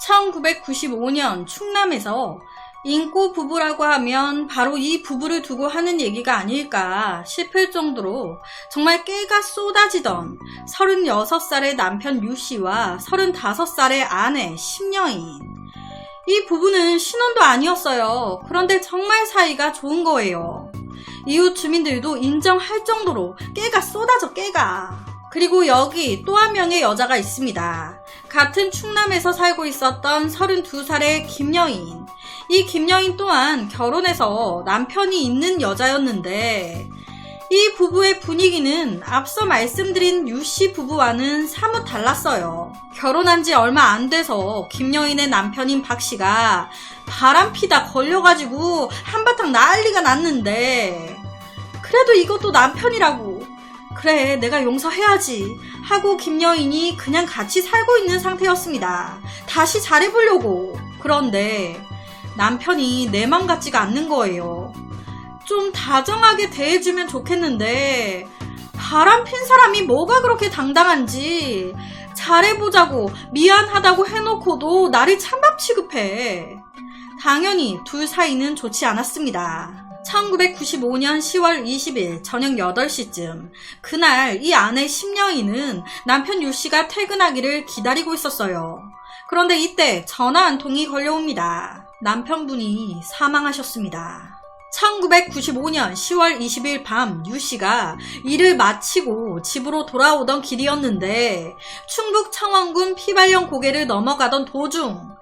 1995년 충남에서 인꼬 부부라고 하면 바로 이 부부를 두고 하는 얘기가 아닐까 싶을 정도로 정말 깨가 쏟아지던 36살의 남편 유씨와 35살의 아내 심여인. 이 부부는 신혼도 아니었어요. 그런데 정말 사이가 좋은 거예요. 이웃 주민들도 인정할 정도로 깨가 쏟아져, 깨가. 그리고 여기 또 한 명의 여자가 있습니다. 같은 충남에서 살고 있었던 32살의 김여인. 이 김여인 또한 결혼해서 남편이 있는 여자였는데 이 부부의 분위기는 앞서 말씀드린 유씨 부부와는 사뭇 달랐어요. 결혼한 지 얼마 안 돼서 김여인의 남편인 박씨가 바람피다 걸려가지고 한바탕 난리가 났는데 그래도 이것도 남편이라고 그래 내가 용서해야지 하고 김여인이 그냥 같이 살고 있는 상태였습니다. 다시 잘해보려고. 그런데 남편이 내 맘 같지가 않는 거예요. 좀 다정하게 대해주면 좋겠는데 바람핀 사람이 뭐가 그렇게 당당한지 잘해보자고 미안하다고 해놓고도 나를 찬밥 취급해. 당연히 둘 사이는 좋지 않았습니다. 1995년 10월 20일 저녁 8시쯤 그날 이 아내 심여인은 남편 유씨가 퇴근하기를 기다리고 있었어요. 그런데 이때 전화 한 통이 걸려옵니다. 남편분이 사망하셨습니다. 1995년 10월 20일 밤 유씨가 일을 마치고 집으로 돌아오던 길이었는데 충북 창원군 피발령 고개를 넘어가던 도중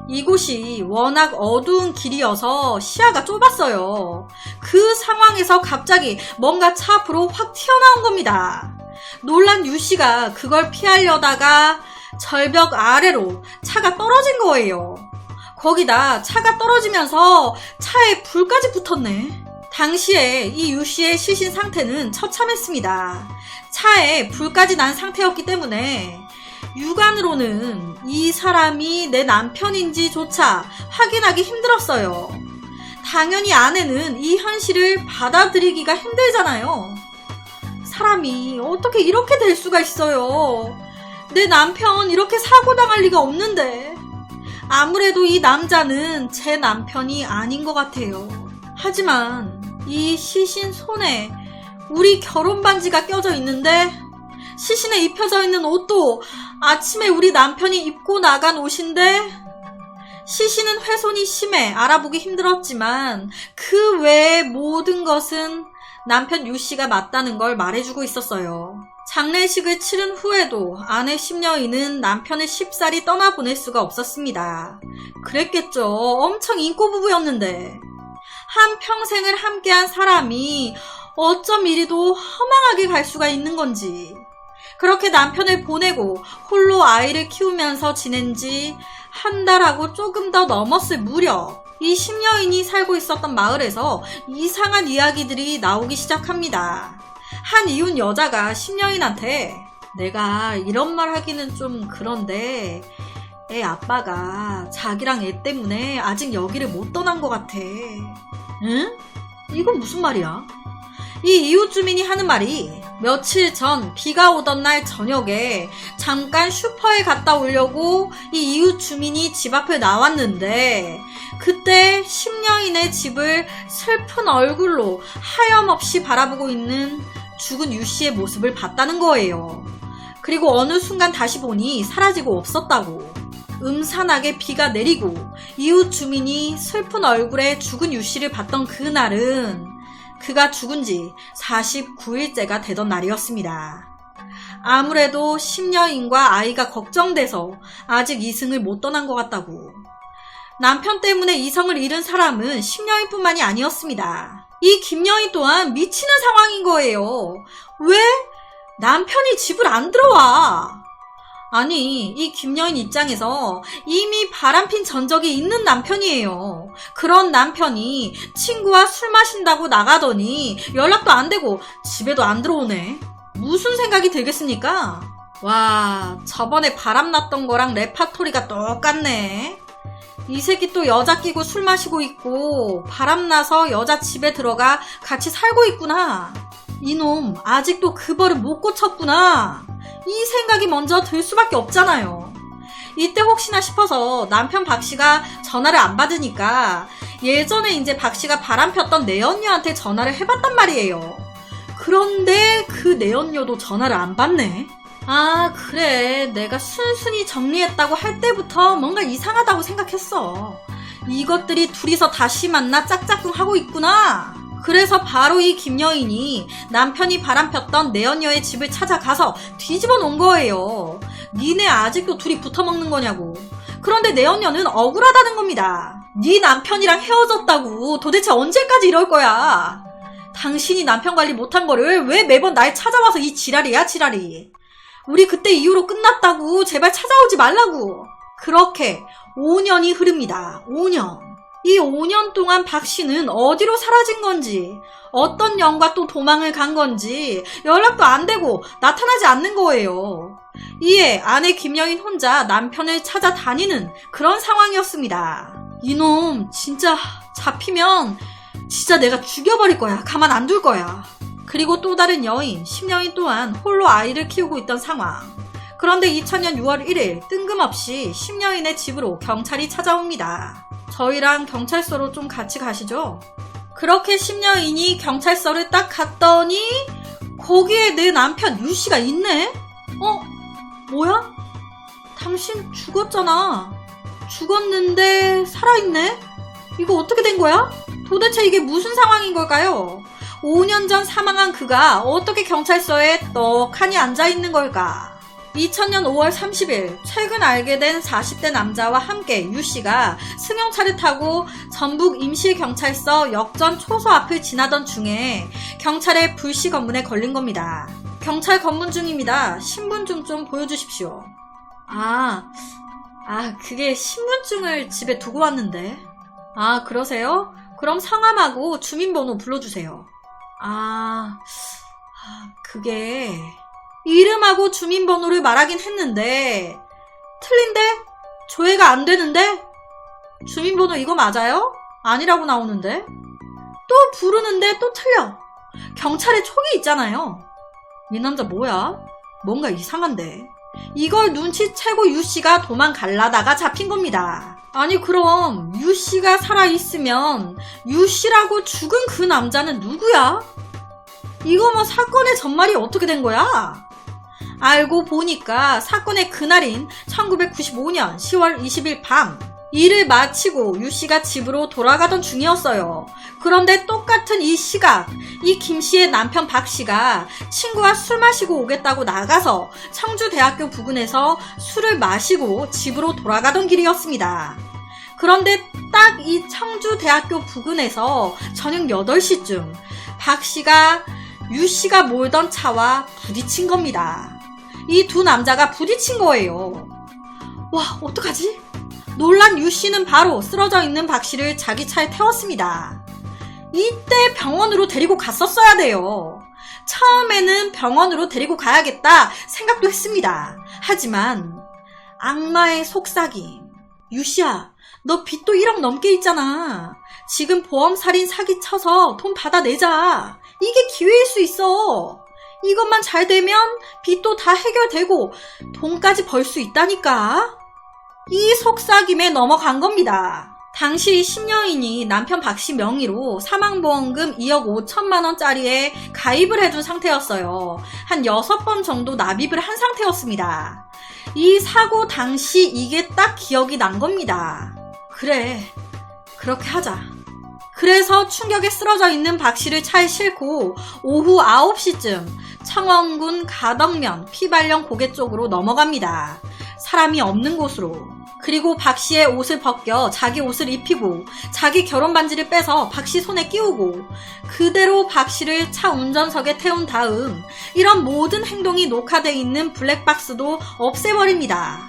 이곳이 워낙 어두운 길이어서 시야가 좁았어요. 그 상황에서 갑자기 뭔가 차 앞으로 확 튀어나온 겁니다. 놀란 유씨가 그걸 피하려다가 절벽 아래로 차가 떨어진 거예요. 거기다 차가 떨어지면서 차에 불까지 붙었네. 당시에 이 유씨의 시신 상태는 처참했습니다. 차에 불까지 난 상태였기 때문에 육안으로는 이 사람이 내 남편인지조차 확인하기 힘들었어요. 당연히 아내는 이 현실을 받아들이기가 힘들잖아요. 사람이 어떻게 이렇게 될 수가 있어요. 내 남편 이렇게 사고당할 리가 없는데. 아무래도 이 남자는 제 남편이 아닌 것 같아요. 하지만 이 시신 손에 우리 결혼 반지가 껴져 있는데 시신에 입혀져 있는 옷도 아침에 우리 남편이 입고 나간 옷인데 시신은 훼손이 심해 알아보기 힘들었지만 그 외의 모든 것은 남편 유씨가 맞다는 걸 말해주고 있었어요. 장례식을 치른 후에도 아내 심여인은 남편을 쉽사리 떠나보낼 수가 없었습니다. 그랬겠죠. 엄청 인꼬 부부였는데. 한평생을 함께한 사람이 어쩜 이리도 허망하게 갈 수가 있는 건지. 그렇게 남편을 보내고 홀로 아이를 키우면서 지낸 지 한 달하고 조금 더 넘었을 무렵 이 심여인이 살고 있었던 마을에서 이상한 이야기들이 나오기 시작합니다. 한 이웃 여자가 심여인한테 내가 이런 말 하기는 좀 그런데 애 아빠가 자기랑 애 때문에 아직 여기를 못 떠난 것 같아. 응? 이건 무슨 말이야? 이 이웃 주민이 하는 말이 며칠 전 비가 오던 날 저녁에 잠깐 슈퍼에 갔다 오려고 이 이웃 주민이 집 앞에 나왔는데 그때 심여인의 집을 슬픈 얼굴로 하염없이 바라보고 있는 죽은 유씨의 모습을 봤다는 거예요. 그리고 어느 순간 다시 보니 사라지고 없었다고. 음산하게 비가 내리고 이웃 주민이 슬픈 얼굴에 죽은 유씨를 봤던 그날은 그가 죽은 지 49일째가 되던 날이었습니다. 아무래도 심여인과 아이가 걱정돼서 아직 이승을 못 떠난 것 같다고. 남편 때문에 이성을 잃은 사람은 심여인뿐만이 아니었습니다. 이 김여인 또한 미치는 상황인 거예요. 왜 남편이 집을 안 들어와? 아니, 이 김여인 입장에서 이미 바람핀 전적이 있는 남편이에요. 그런 남편이 친구와 술 마신다고 나가더니 연락도 안 되고 집에도 안 들어오네. 무슨 생각이 들겠습니까? 와, 저번에 바람났던 거랑 레파토리가 똑같네. 이 새끼 또 여자 끼고 술 마시고 있고 바람나서 여자 집에 들어가 같이 살고 있구나. 이놈 아직도 그 벌을 못 고쳤구나. 이 생각이 먼저 들 수밖에 없잖아요. 이때 혹시나 싶어서 남편 박 씨가 전화를 안 받으니까 예전에 이제 박 씨가 바람 폈던 내연녀한테 전화를 해봤단 말이에요. 그런데 그 내연녀도 전화를 안 받네. 아, 그래. 내가 순순히 정리했다고 할 때부터 뭔가 이상하다고 생각했어. 이것들이 둘이서 다시 만나 짝짝꿍 하고 있구나. 그래서 바로 이 김여인이 남편이 바람폈던 내연녀의 집을 찾아가서 뒤집어 놓은 거예요. 니네 아직도 둘이 붙어먹는 거냐고. 그런데 내연녀는 억울하다는 겁니다. 네 남편이랑 헤어졌다고 도대체 언제까지 이럴 거야. 당신이 남편 관리 못한 거를 왜 매번 날 찾아와서 이 지랄이야, 지랄이. 우리 그때 이후로 끝났다고. 제발 찾아오지 말라고. 그렇게 5년이 흐릅니다. 5년. 이 5년 동안 박 씨는 어디로 사라진 건지, 어떤 년과 또 도망을 간 건지 연락도 안 되고 나타나지 않는 거예요. 이에 아내 김여인 혼자 남편을 찾아다니는 그런 상황이었습니다. 이놈 진짜 잡히면 진짜 내가 죽여버릴 거야. 가만 안 둘 거야. 그리고 또 다른 여인, 심여인 또한 홀로 아이를 키우고 있던 상황. 그런데 2000년 6월 1일 뜬금없이 심여인의 집으로 경찰이 찾아옵니다. 저희랑 경찰서로 좀 같이 가시죠. 그렇게 심여인이 경찰서를 딱 갔더니 거기에 내 남편 유씨가 있네? 뭐야? 당신 죽었잖아. 죽었는데 살아있네? 이거 어떻게 된 거야? 도대체 이게 무슨 상황인 걸까요? 5년 전 사망한 그가 어떻게 경찰서에 떡하니 앉아있는 걸까? 2000년 5월 30일 최근 알게 된 40대 남자와 함께 유씨가 승용차를 타고 전북 임실경찰서 역전 초소 앞을 지나던 중에 경찰의 불시 검문에 걸린 겁니다. 경찰 검문 중입니다. 신분증 좀 보여주십시오. 그게 신분증을 집에 두고 왔는데. 아, 그러세요? 그럼 성함하고 주민번호 불러주세요. 그게... 이름하고 주민번호를 말하긴 했는데 틀린데? 조회가 안 되는데? 주민번호 이거 맞아요? 아니라고 나오는데? 또 부르는데 또 틀려. 경찰에 촉이 있잖아요. 이 남자 뭐야? 뭔가 이상한데. 이걸 눈치채고 유씨가 도망갈라다가 잡힌 겁니다. 아니 그럼 유씨가 살아있으면 유씨라고 죽은 그 남자는 누구야? 이거 뭐 사건의 전말이 어떻게 된 거야? 알고 보니까 사건의 그날인 1995년 10월 20일 밤 일을 마치고 유씨가 집으로 돌아가던 중이었어요. 그런데 똑같은 이 시각, 이 김씨의 남편 박씨가 친구와 술 마시고 오겠다고 나가서 청주대학교 부근에서 술을 마시고 집으로 돌아가던 길이었습니다. 그런데 딱 이 청주대학교 부근에서 저녁 8시쯤 박씨가 유씨가 몰던 차와 부딪힌 겁니다. 이 두 남자가 부딪힌 거예요. 와, 어떡하지? 놀란 유씨는 바로 쓰러져 있는 박씨를 자기 차에 태웠습니다. 이때 병원으로 데리고 갔었어야 돼요. 처음에는 병원으로 데리고 가야겠다 생각도 했습니다. 하지만 악마의 속삭임. 유씨야, 너 빚도 1억 넘게 있잖아. 지금 보험살인 사기 쳐서 돈 받아내자. 이게 기회일 수 있어. 이것만 잘 되면 빚도 다 해결되고 돈까지 벌 수 있다니까. 이 속삭임에 넘어간 겁니다. 당시 심여인이 남편 박씨 명의로 사망보험금 2억 5천만 원짜리에 가입을 해둔 상태였어요. 한 6번 정도 납입을 한 상태였습니다. 이 사고 당시 이게 딱 기억이 난 겁니다. 그래, 그렇게 하자. 그래서 충격에 쓰러져 있는 박씨를 차에 싣고 오후 9시쯤 청원군 가덕면 피발령 고개 쪽으로 넘어갑니다. 사람이 없는 곳으로. 그리고 박씨의 옷을 벗겨 자기 옷을 입히고 자기 결혼반지를 빼서 박씨 손에 끼우고 그대로 박씨를 차 운전석에 태운 다음 이런 모든 행동이 녹화되어 있는 블랙박스도 없애버립니다.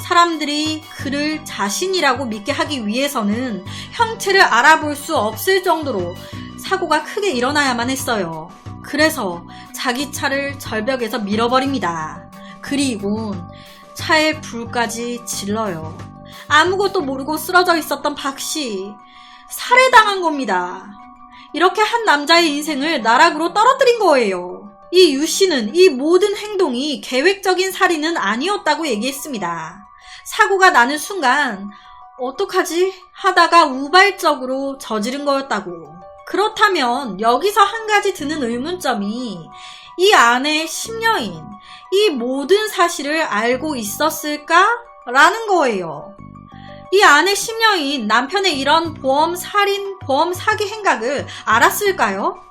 사람들이 그를 자신이라고 믿게 하기 위해서는 형체를 알아볼 수 없을 정도로 사고가 크게 일어나야만 했어요. 그래서 자기 차를 절벽에서 밀어버립니다. 그리고 차에 불까지 질러요. 아무것도 모르고 쓰러져 있었던 박씨, 살해당한 겁니다. 이렇게 한 남자의 인생을 나락으로 떨어뜨린 거예요. 이 유씨는 이 모든 행동이 계획적인 살인은 아니었다고 얘기했습니다. 사고가 나는 순간 어떡하지? 하다가 우발적으로 저지른 거였다고. 그렇다면 여기서 한 가지 드는 의문점이 이 아내의 심려인 이 모든 사실을 알고 있었을까? 라는 거예요. 이 아내 심려인 남편의 이런 보험 살인, 보험 사기 행각을 알았을까요?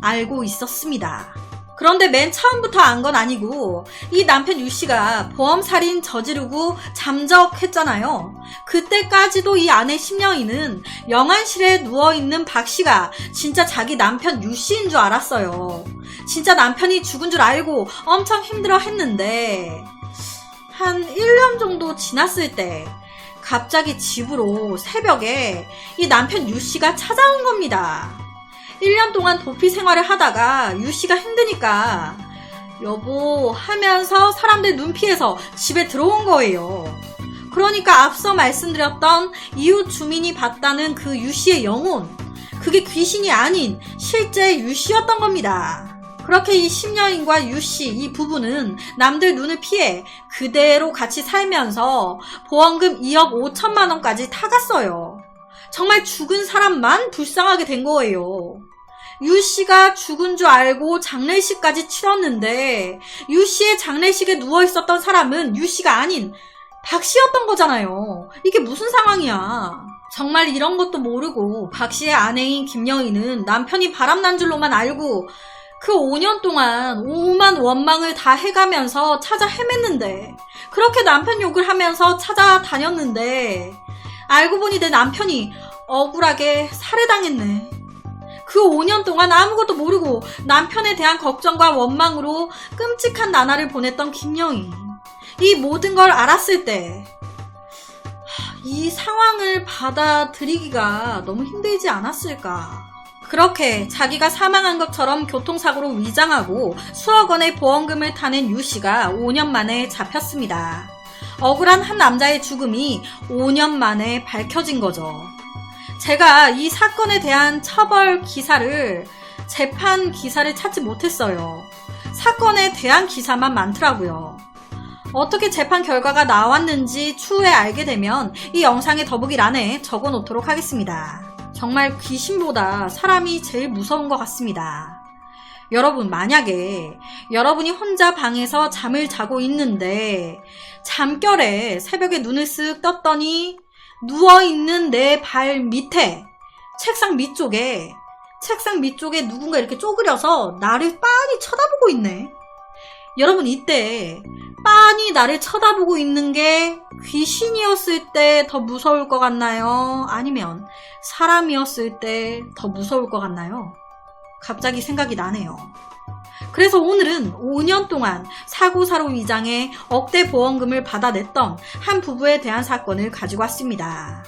알고 있었습니다. 그런데 맨 처음부터 안 건 아니고 이 남편 유씨가 보험 살인 저지르고 잠적했잖아요. 그때까지도 이 아내 심려인은 영안실에 누워있는 박씨가 진짜 자기 남편 유씨인 줄 알았어요. 진짜 남편이 죽은 줄 알고 엄청 힘들어 했는데 한 1년 정도 지났을 때 갑자기 집으로 새벽에 이 남편 유씨가 찾아온 겁니다. 1년 동안 도피 생활을 하다가 유씨가 힘드니까 여보 하면서 사람들 눈 피해서 집에 들어온 거예요. 그러니까 앞서 말씀드렸던 이웃 주민이 봤다는 그 유씨의 영혼, 그게 귀신이 아닌 실제 유씨였던 겁니다. 그렇게 이 심려인과 유씨 이 부부는 남들 눈을 피해 그대로 같이 살면서 보험금 2억 5천만 원까지 타갔어요. 정말 죽은 사람만 불쌍하게 된 거예요. 유씨가 죽은 줄 알고 장례식까지 치렀는데 유씨의 장례식에 누워있었던 사람은 유씨가 아닌 박씨였던 거잖아요. 이게 무슨 상황이야. 정말 이런 것도 모르고 박씨의 아내인 김여인은 남편이 바람난 줄로만 알고 그 5년 동안 오만 원망을 다 해가면서 찾아 헤맸는데, 그렇게 남편 욕을 하면서 찾아다녔는데 알고 보니 내 남편이 억울하게 살해당했네. 그 5년 동안 아무것도 모르고 남편에 대한 걱정과 원망으로 끔찍한 나날을 보냈던 김여인. 이 모든 걸 알았을 때 이 상황을 받아들이기가 너무 힘들지 않았을까. 그렇게 자기가 사망한 것처럼 교통사고로 위장하고 수억 원의 보험금을 타낸 유씨가 5년 만에 잡혔습니다. 억울한 한 남자의 죽음이 5년 만에 밝혀진 거죠. 제가 이 사건에 대한 처벌 기사를, 재판 기사를 찾지 못했어요. 사건에 대한 기사만 많더라고요. 어떻게 재판 결과가 나왔는지 추후에 알게 되면 이 영상의 더보기란에 적어놓도록 하겠습니다. 정말 귀신보다 사람이 제일 무서운 것 같습니다. 여러분, 만약에 여러분이 혼자 방에서 잠을 자고 있는데 잠결에 새벽에 눈을 쓱 떴더니 누워있는 내 발 밑에 책상 밑쪽에 누군가 이렇게 쪼그려서 나를 빤히 쳐다보고 있네. 여러분, 이때 빤히 나를 쳐다보고 있는 게 귀신이었을 때 더 무서울 것 같나요? 아니면 사람이었을 때 더 무서울 것 같나요? 갑자기 생각이 나네요. 그래서 오늘은 5년 동안 사고사로 위장해 억대 보험금을 받아냈던 한 부부에 대한 사건을 가지고 왔습니다.